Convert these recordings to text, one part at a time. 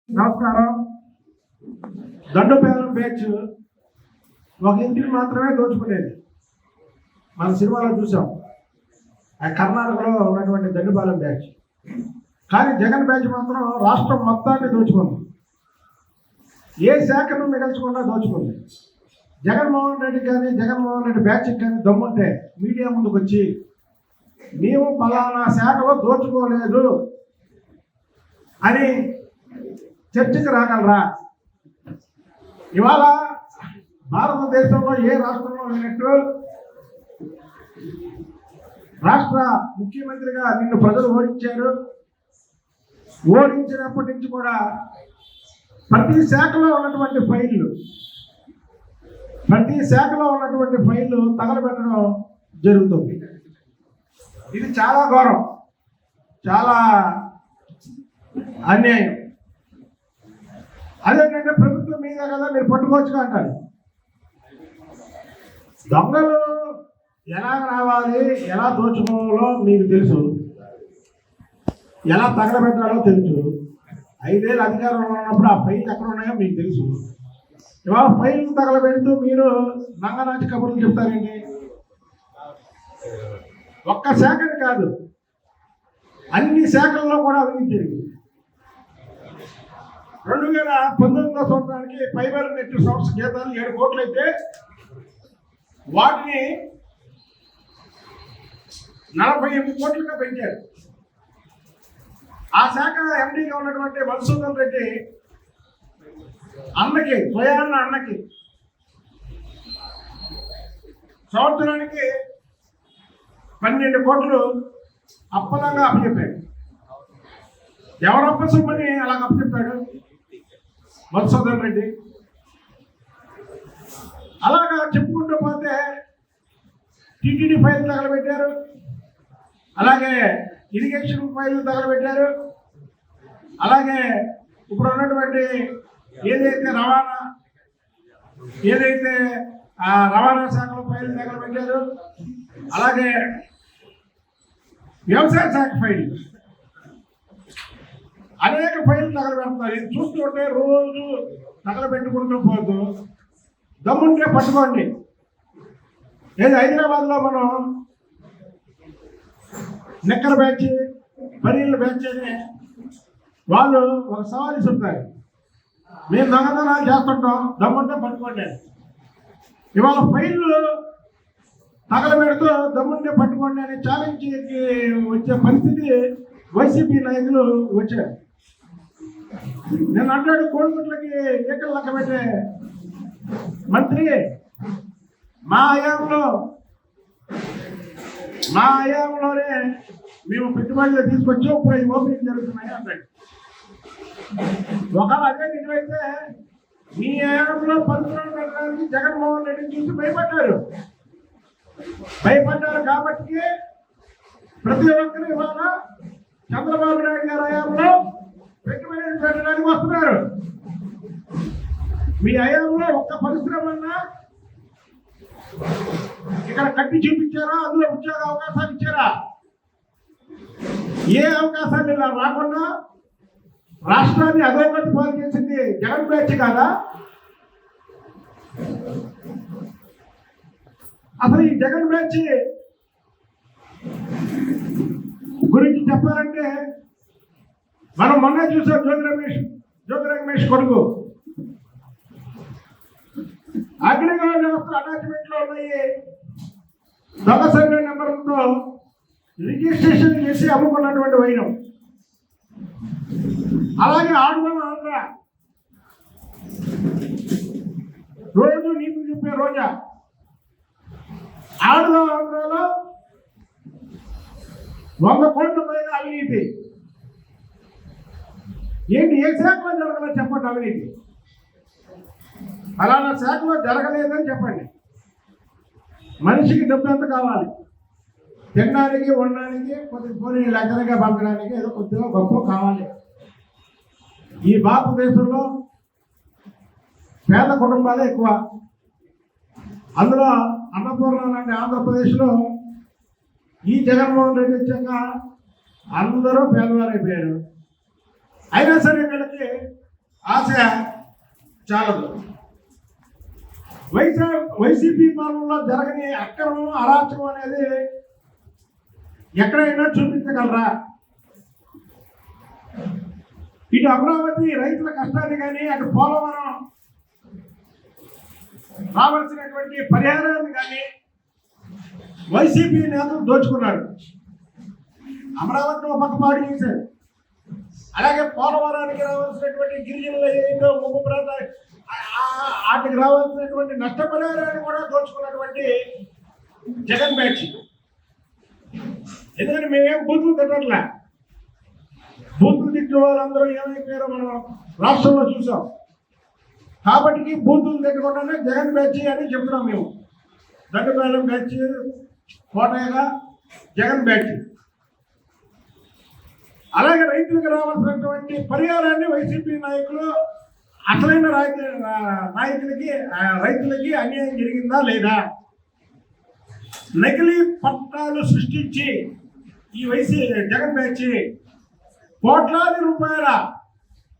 నమస్కారం. దండుపేలం బ్యాచ్ ఒక ఇంటిని మాత్రమే దోచుకునేది. మన సినిమాలో చూసాం, ఆ కర్ణాటకలో ఉన్నటువంటి దండుపాలెం బ్యాచ్. కానీ జగన్ బ్యాచ్ మాత్రం రాష్ట్రం మొత్తాన్ని దోచుకుంది. ఏ శాఖను మిగల్చకుండా దోచుకుంది. జగన్మోహన్ రెడ్డి బ్యాచ్కి కానీ దమ్ముంటే మీడియా ముందుకు వచ్చి మేము పలానా శాఖలో దోచుకోలేదు అని చర్చకు రాగలరా? ఇవాళ భారతదేశంలో ఏ రాష్ట్రంలో లేనట్టు రాష్ట్ర ముఖ్యమంత్రిగా నిన్ను ప్రజలు ఓడించారు. ఓడించినప్పటి నుంచి కూడా ప్రతి శాఖలో ఉన్నటువంటి ఫైళ్ళు తగలబెట్టడం జరుగుతుంది. ఇది చాలా ఘోరం, చాలా అన్యాయం. అదేంటంటే ప్రభుత్వం మీద కదా మీరు పట్టుకోవచ్చుగా అంటారు. దొంగలు ఎలా రావాలి, ఎలా దోచుకోవాలో మీకు తెలుసు, ఎలా తగలబెట్టాలో తెలుసు. 5 ఏళ్ళు అధికారంలో ఉన్నప్పుడు ఆ ఫైల్ ఎక్కడ ఉన్నాయో మీకు తెలుసు. ఇవాళ ఫైల్ తగలబెడుతూ మీరు నంగనాచి కబుర్లు చెప్తారండి. ఒక్క శాఖని కాదు, అన్ని శాఖల్లో కూడా అవినీతి జరిగింది. 2019 సంవత్సరానికి ఫైబర్ నెట్ సంస్థ జీతాలు 7 కోట్లు అయితే వాటిని 48 కోట్లుగా పెంచారు. ఆ శాఖ ఎండీగా ఉన్నటువంటి మధుసూదన్ రెడ్డి స్వయాన్న అన్నకి సంవత్సరానికి 12 కోట్లు అప్పనంగా అప్పచెప్పాడు. ఎవరప్ప సొమ్మని అలాగ అప్పచెప్పాడు మధుసూదన్ రెడ్డి. అలాగా చెప్పుకుంటూ పోతే టీటీడీ ఫైల్ తగలబెట్టారు, అలాగే ఇరిగేషన్ ఫైల్ తగలబెట్టారు, అలాగే ఇప్పుడు ఉన్నటువంటి ఏదైతే రవాణా శాఖలో ఫైల్ తగలబెట్టారు, అలాగే వ్యవసాయ శాఖ ఫైల్, అనేక ఫైళ్ళు తగలబెడుతున్నారు. ఇది చూస్తుంటే రోజు తగలబెట్టుకుంటూ పోతూ దమ్ముంటే పట్టుకోండి. ఏది హైదరాబాద్లో మనం నిక్కర బ్యాచ్, బనీళ్ళ బ్యాచ్ అని వాళ్ళు ఒక సవాల్ ఇస్తుంటారు. మేము దొంగతనాలు చేస్తుంటాం, దమ్ముంటే పట్టుకోండి. ఇవాళ ఫైళ్ళు తగలబెడుతూ దమ్ముంటే పట్టుకోండి అని ఛాలెంజ్కి వచ్చే పరిస్థితి వైసీపీ నాయకులు వచ్చారు. నేను అంటాడు, కోడిగుడ్లకి ఏకలు లెక్క పెట్టే మంత్రి మా హయాంలోనే మేము పెట్టుబడులు తీసుకొచ్చి ఇప్పుడు ఈ ఓపెనింగ్ జరుగుతున్నాయి అంటాడు. ఒకవేళ అదే నిజమైతే మీ హయాంలో పరిశ్రమలు పెట్టడానికి జగన్మోహన్ రెడ్డిని చూసి భయపడ్డారు కాబట్టి ప్రతి ఒక్కరు ఇవాళ చంద్రబాబు నాయుడు గారి హయాంలో పెట్టుబడులు పెట్టడానికి వస్తున్నారు. మీ హయాంలో ఒక్క పరిశ్రమ ఇక్కడ కట్టి చూపించారా? అందులో ఉద్యోగ అవకాశాలు ఇచ్చారా? ఏ అవకాశాలు ఇలా రాకుండా రాష్ట్రాన్ని అధోగతి పాలు చేసింది జగన్ బ్యాచ్ కాదా? అసలు ఈ జగన్ బ్యాచ్ గురించి చెప్పాలంటే మనం మొన్న చూసాం. జ్యోతి రమేష్ కొడుకు అగ్రిగోల్డ్ వ్యవస్థ అటాచ్మెంట్ లో ఉన్నాయి. దొంగ సర్వే నెంబర్లతో రిజిస్ట్రేషన్ చేసి అమ్ముకున్నటువంటి వైనం. అలాగే ఆడుదాం ఆంధ్ర రోజు నీకు చెప్పే రోజా ఆడుదాం ఆంధ్రలో 100 కోట్ల పైగా అవినీతి. ఏంటి, ఏ శాఖలో జరగలేదు చెప్పండి అవినీతి? అలానా శాఖలో జరగలేదని చెప్పండి. మనిషికి డబ్బు ఎంత కావాలి? తినడానికి, ఉండడానికి, కొద్దిగా పోనీ లగ్నంగా పంపడానికి ఏదో కొద్దిగా గొప్ప కావాలి. ఈ భారతదేశంలో పేద కుటుంబాలే ఎక్కువ. అందులో అన్నపూర్ణ లాంటి ఆంధ్రప్రదేశ్లో ఈ జగన్మోహన్ రెడ్డి వచ్చాక అందరూ పేదవారైపోయారు. అయినా సరే వీళ్ళకి ఆశ చాలదు. వైసీపీ పాలనలో జరగని అక్రమం అరాచకం అనేది ఎక్కడైనా చూపించగలరా? ఇటు అమరావతి రైతుల కష్టాన్ని కానీ, అటు పోలవరం రావాల్సినటువంటి పరిహారాన్ని కానీ వైసీపీ నేతలు దోచుకున్నారు. అమరావతిలో ఒక పాడు చేశారు. అలాగే పోలవరానికి రావాల్సినటువంటి గిరిజనుల ఏదో ముగ్గు ప్రాంతాలు వాటికి రావాల్సినటువంటి నష్టపరిహారాన్ని కూడా దోచుకున్నటువంటి జగన్ బ్యాచ్. ఎందుకంటే మేమేం బూతులు తిట్టట్లే. బూతులు తిట్టిన వాళ్ళందరూ ఏమైపోయారో మనం రాష్ట్రంలో చూసాం. కాబట్టి బూతులు తిట్టకుండానే జగన్ బ్యాచ్ అని చెప్తున్నాం మేము. Dandapalem batch, Kotayya Jagan batch. అలాగే రైతులకు రావాల్సినటువంటి పరిహారాన్ని వైసీపీ నాయకులు అసలైన రైతులకి అన్యాయం జరిగిందా లేదా? నకిలీ పట్టాలు సృష్టించి ఈ జగన్ బ్యాచ్ కోట్లాది రూపాయల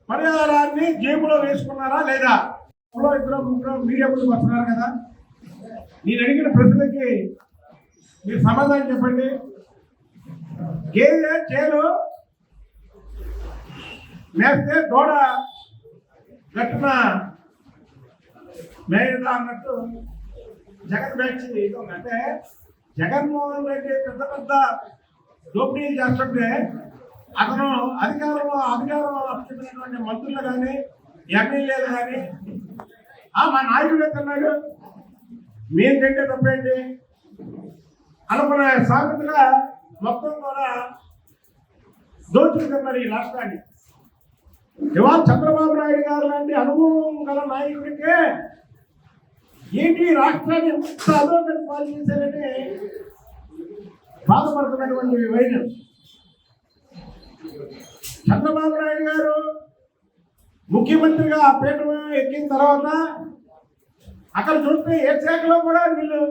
పరిహారాన్ని జేబులో వేసుకున్నారా లేదా? ఇద్దరు ముగ్గురు మీడియా ముందుకు వస్తున్నారు కదా, నేను అడిగిన ప్రశ్నలకి మీరు సమాధానం చెప్పండి. గేదె చేలు మేస్తే దూడ గట్టున మేయదా అన్నట్టు జగన్ బ్యాచ్ అంటే జగన్మోహన్ రెడ్డి పెద్ద పెద్ద దోపిడీలు చేస్తుంటే అతను అధికారం అప్పచెప్పినటువంటి మంత్రులు కానీ, ఎమ్మెల్యేలు కానీ మా నాయకుడు ఎక్కడున్నాడు, మేము తింటే తప్పేంటి అనుకునే సామెతగా మొత్తం కూడా దోచుకున్నారు ఈ రాష్ట్రాన్ని. ఇవాళ చంద్రబాబు నాయుడు గారు లాంటి అనుభవం గల నాయకుడికే ఏంటి రాష్ట్రాన్ని ఎంత అధోగతి పాలు చేశారని బాధపడుతున్నటువంటి వైద్యం. చంద్రబాబు నాయుడు గారు ముఖ్యమంత్రిగా ఆ పీఠ ఎక్కిన తర్వాత అక్కడ చూస్తే ఏ శాఖలో కూడా వీళ్ళు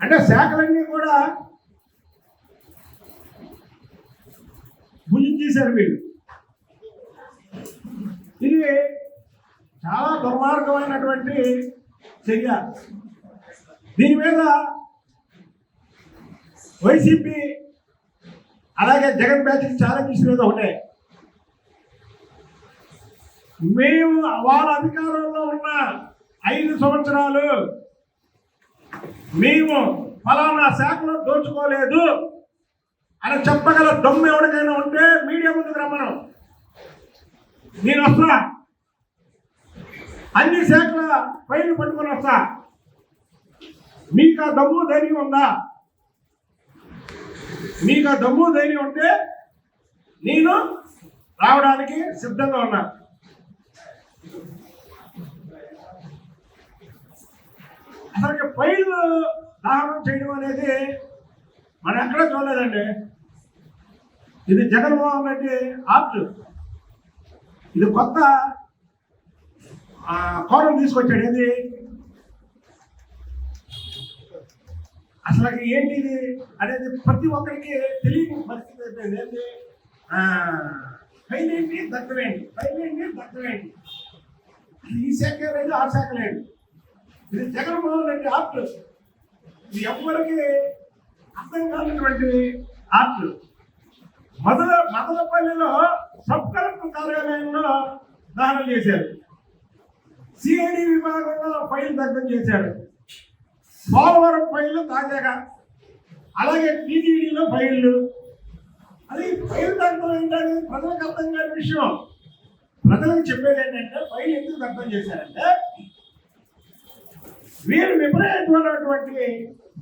అంటే శాఖలన్నీ కూడా భుజించేశారు వీళ్ళు. ఇది చాలా దుర్మార్గమైనటువంటి చర్య. దీని మీద వైసీపీ అలాగే జగన్ బ్యాచ్ ఛాలెంజ్ మీద ఒకటే, మేము వాళ్ళ అధికారంలో ఉన్న 5 సంవత్సరాలు మేము ఫలానా శాఖలో దోచుకోలేదు అని చెప్పగల దమ్ము ఎవరికైనా ఉంటే మీడియా ముందుకు రమ్మను, నేను వస్తా, అన్ని శాఖల ఫైళ్లు పట్టుకొని వస్తా. మీకు ఆ దమ్ము ధైర్యం ఉందా? మీకు ఆ దమ్ము ధైర్యం ఉంటే నేను రావడానికి సిద్ధంగా ఉన్నా. అసలు ఫైళ్ళు దహనం చేయడం అనేది మనం ఎక్కడా చూడలేదండి. ఇది జగన్మోహన్ రెడ్డి ఆర్ట్. ఇది కొత్త కోణం తీసుకొచ్చాడు. ఇది అసలు ఏంటి ఇది అనేది ప్రతి ఒక్కరికి తెలియని పరిస్థితి అయిపోయింది. ఏంటి ఫైల్ ఏంటి, దక్కవేంటి, ఫైల్ ఏంటి, దక్కవేంటి, ఈ శాఖ లేదు, ఆ శాఖ లేదు. ఇది జగన్మోహన్ రెడ్డి ఆర్ట్. ఇది ఎవరికి అర్థం కానటువంటి ఆర్ట్. మదనపల్లిలో సబ్ కలెక్టర్ కార్యాలయంలో దహనం చేశారు. సిఐడి విభాగంలో ఫైల్ దగ్ధం చేశారు. పోలవరం ఫైళ్ళు తాజాగా, అలాగే టీటీడీలో ఫైళ్ళు. అది ఫైల్ దగ్ధం ఏంటంటే ప్రజలకు అర్థం కాని విషయం. ప్రజలకు చెప్పేది ఏంటంటే ఫైల్ ఎందుకు దగ్ధం చేశారంటే వీరు విపరీతమైనటువంటి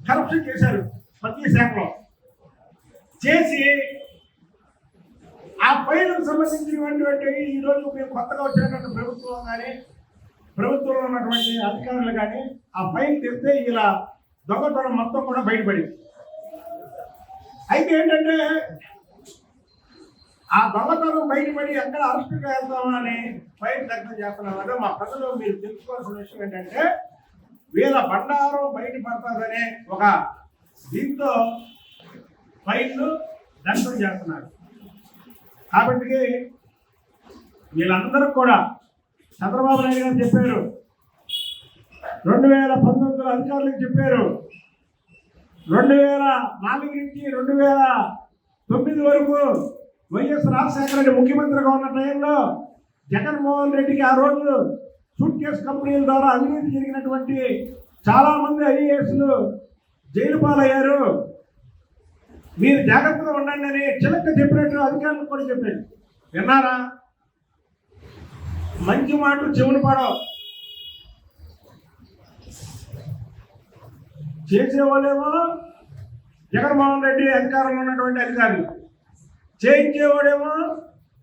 కరప్షన్ చేశారు ప్రతి శాఖలో. చేసి ఆ ఫైల్కు సంబంధించినటువంటి ఈరోజు మేము కొత్తగా వచ్చినటువంటి ప్రభుత్వం కానీ, ప్రభుత్వంలో ఉన్నటువంటి అధికారులు కానీ ఆ ఫైల్ తెస్తే ఇలా దొంగతనం మొత్తం కూడా బయటపడింది. అయితే ఏంటంటే ఆ దొంగతనం బయటపడి ఎక్కడ అరెస్టుగా వెళ్తామని ఫైల్ దగ్ధం చేస్తున్నామంటే మా ప్రజలు మీరు తెలుసుకోవాల్సిన విషయం ఏంటంటే వీళ్ళ బండారం బయటపడతాదనే ఒక దీంతో ఫైళ్ళు దగ్ధం చేస్తున్నారు. కాబట్టి వీళ్ళందరూ కూడా చంద్రబాబు నాయుడు గారు చెప్పారు, 2019 అధికారులకు చెప్పారు, 2004 నుంచి 2009 వరకు వైఎస్ రాజశేఖర రెడ్డి ముఖ్యమంత్రిగా ఉన్న టైంలో జగన్మోహన్ రెడ్డికి ఆ రోజు సూట్ కేసు కంపెనీల ద్వారా అవినీతి జరిగినటువంటి చాలా మంది ఐఏఎస్లు జైలు పాలయ్యారు, మీరు జాగ్రత్తగా ఉండండి అని చిలక చెప్పినట్టు అధికారులకు కూడా చెప్పారు. విన్నారా? మంచి మాటలు చెవులు పడవు. చేసేవాళ్ళేమో జగన్మోహన్ రెడ్డి అధికారంలో ఉన్నటువంటి అధికారులు, చేయించేవాడేమో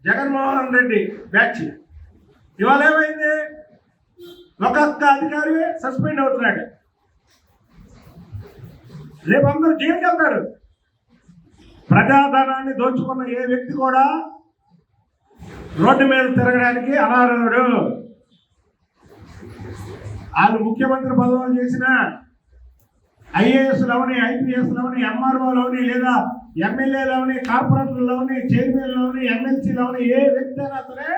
జగన్మోహన్ రెడ్డి బ్యాచ్. ఇవాళ ఏమైంది? ఒక్కొక్క అధికారి సస్పెండ్ అవుతున్నాడు, రేపు అందరూ జైలుకి వెళ్తారు. ప్రజాధనాన్ని దోచుకున్న ఏ వ్యక్తి కూడా రోడ్డు మీద తిరగడానికి అనర్హుడు. వాళ్ళు ముఖ్యమంత్రి పదవులు చేసిన ఐఏఎస్లవని, ఐపీఎస్లవని, ఎంఆర్ఓలవని, లేదా ఎమ్మెల్యేలవని, కార్పొరేటర్లవని, చైర్మన్లవని, ఎమ్మెల్సీలవని, ఏ వ్యక్తి అయినా సరే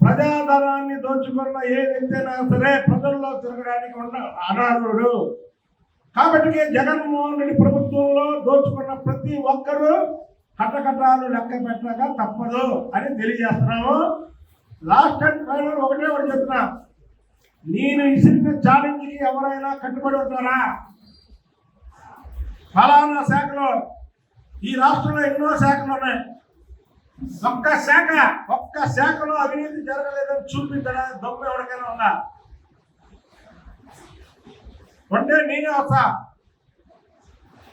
ప్రజాధనాన్ని దోచుకున్న ఏ వ్యక్తి అయినా సరే ప్రజల్లో తిరగడానికి అనర్హుడు. కాబట్టి జగన్మోహన్ రెడ్డి ప్రభుత్వంలో దోచుకున్న ప్రతి ఒక్కరూ కట్టకట్టాలు లెక్క పెట్టక తప్పదు అని తెలియజేస్తున్నాము. లాస్ట్ అండ్ ఫైనల్ ఒకటే చెప్తున్నా, నేను ఇచ్చిన ఛాలెంజ్కి ఎవరైనా కట్టుబడి ఉంటారా? ఫలానా శాఖలో, ఈ రాష్ట్రంలో ఎన్నో శాఖలు ఉన్నాయి, ఒక్క శాఖలో అవినీతి జరగలేదని చూపించడానికి దొంగ ఎవరికైనా ఉందా? ఉంటే నేనే వస్తా,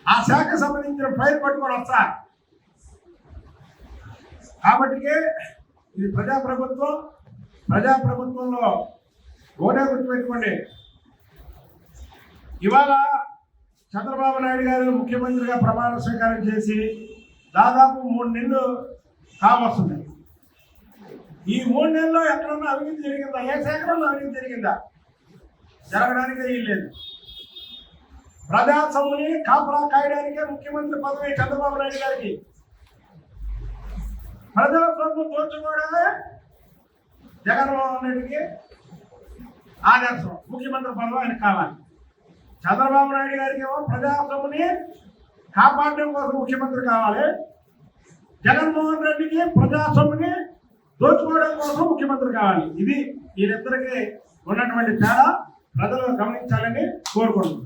ఆ శాఖకు సంబంధించిన ఫైల్ పట్టుకొని వస్తా. కాబట్టి ఇది ప్రజాప్రభుత్వం. ప్రజాప్రభుత్వంలో ఒకటే గుర్తుపెట్టుకోండి, ఇవాళ చంద్రబాబు నాయుడు గారు ముఖ్యమంత్రిగా ప్రమాణ స్వీకారం చేసి దాదాపు 3 నెలలు కావస్తుంది. ఈ 3 నెలల్లో ఎక్కడన్నా అవినీతి జరిగిందా? ఏ శాఖలో అవినీతి జరిగిందా? జరగడానికే వీల్లేదు. ప్రజా సొమ్ముని కాపలా కాయడానికే ముఖ్యమంత్రి పదవి చంద్రబాబు నాయుడు గారికి. ప్రజా సొమ్ము దోచుకోవడమే జగన్మోహన్ రెడ్డికి ఆదర్శం. ముఖ్యమంత్రి పదవి ఆయనకు కావాలి. చంద్రబాబు నాయుడు గారికి ఏమో ప్రజా సొమ్ముని కాపాడడం కోసం ముఖ్యమంత్రి కావాలి, జగన్మోహన్ రెడ్డికి ప్రజా సొమ్ముని దోచుకోవడం కోసం ముఖ్యమంత్రి కావాలి. ఇది వీరిద్దరికి ఉన్నటువంటి తేడా ప్రజలు గమనించాలని కోరుకుంటున్నాను.